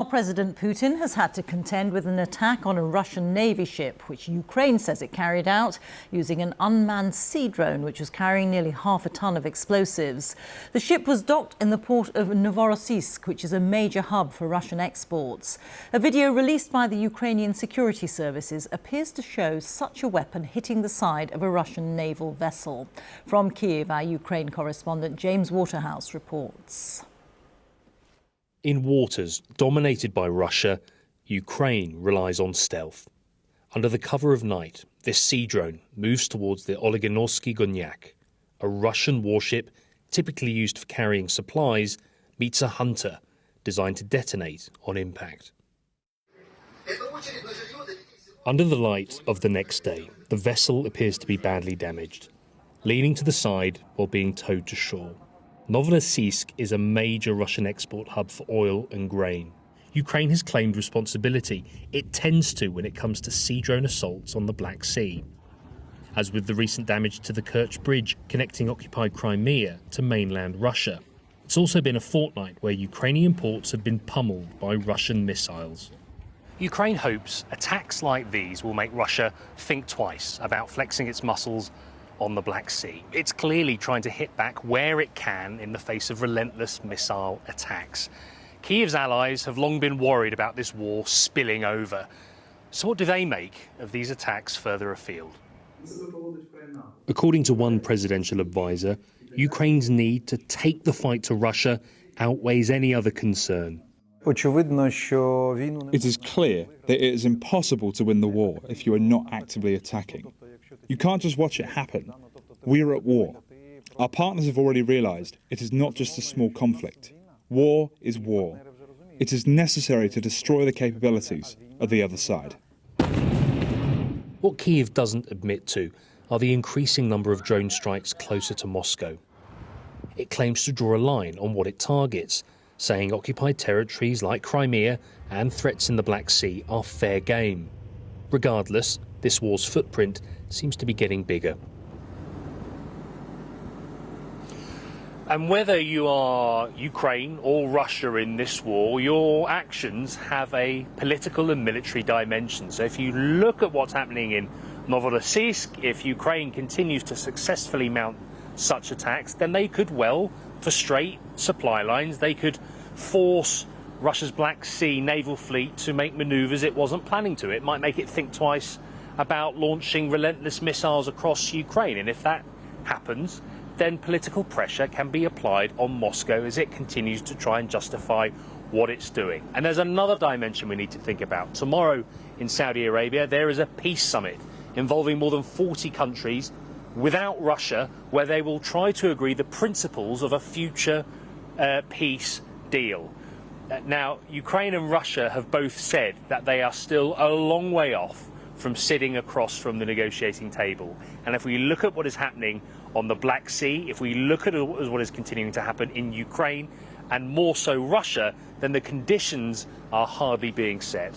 President Putin has had to contend with an attack on a Russian Navy ship, which Ukraine says it carried out using an unmanned sea drone, which was carrying nearly half a ton of explosives. The ship was docked in the port of Novorossiysk, which is a major hub for Russian exports. A video released by the Ukrainian security services appears to show such a weapon hitting the side of a Russian naval vessel. From Kyiv, our Ukraine correspondent James Waterhouse reports. In waters dominated by Russia, Ukraine relies on stealth. Under the cover of night, this sea drone moves towards the Olegonorsky Gonyak. A Russian warship, typically used for carrying supplies, meets a hunter designed to detonate on impact. Under the light of the next day, the vessel appears to be badly damaged, leaning to the side while being towed to shore. Novorossiysk is a major Russian export hub for oil and grain. Ukraine has claimed responsibility. It tends to when it comes to sea drone assaults on the Black Sea. As with the recent damage to the Kerch Bridge connecting occupied Crimea to mainland Russia. It's also been a fortnight where Ukrainian ports have been pummeled by Russian missiles. Ukraine hopes attacks like these will make Russia think twice about flexing its muscles on the Black Sea. It's clearly trying to hit back where it can in the face of relentless missile attacks. Kyiv's allies have long been worried about this war spilling over. So what do they make of these attacks further afield? According to one presidential advisor, Ukraine's need to take the fight to Russia outweighs any other concern. It is clear that it is impossible to win the war if you are not actively attacking. You can't just watch it happen. We are at war. Our partners have already realised it is not just a small conflict. War is war. It is necessary to destroy the capabilities of the other side. What Kyiv doesn't admit to are the increasing number of drone strikes closer to Moscow. It claims to draw a line on what it targets, saying occupied territories like Crimea and threats in the Black Sea are fair game. Regardless, this war's footprint seems to be getting bigger. And whether you are Ukraine or Russia in this war, your actions have a political and military dimension. So if you look at what's happening in Novorossiysk, if Ukraine continues to successfully mount such attacks, then they could well frustrate supply lines. They could force Russia's Black Sea naval fleet to make manoeuvres it wasn't planning to. It might make it think twice about launching relentless missiles across Ukraine. And if that happens, then political pressure can be applied on Moscow as it continues to try and justify what it's doing. And there's another dimension we need to think about. Tomorrow in Saudi Arabia, there is a peace summit involving more than 40 countries without Russia, where they will try to agree the principles of a future peace deal. Now, Ukraine and Russia have both said that they are still a long way off from sitting across from the negotiating table. And if we look at what is happening on the Black Sea, if we look at what is continuing to happen in Ukraine, and more so Russia, then the conditions are hardly being set.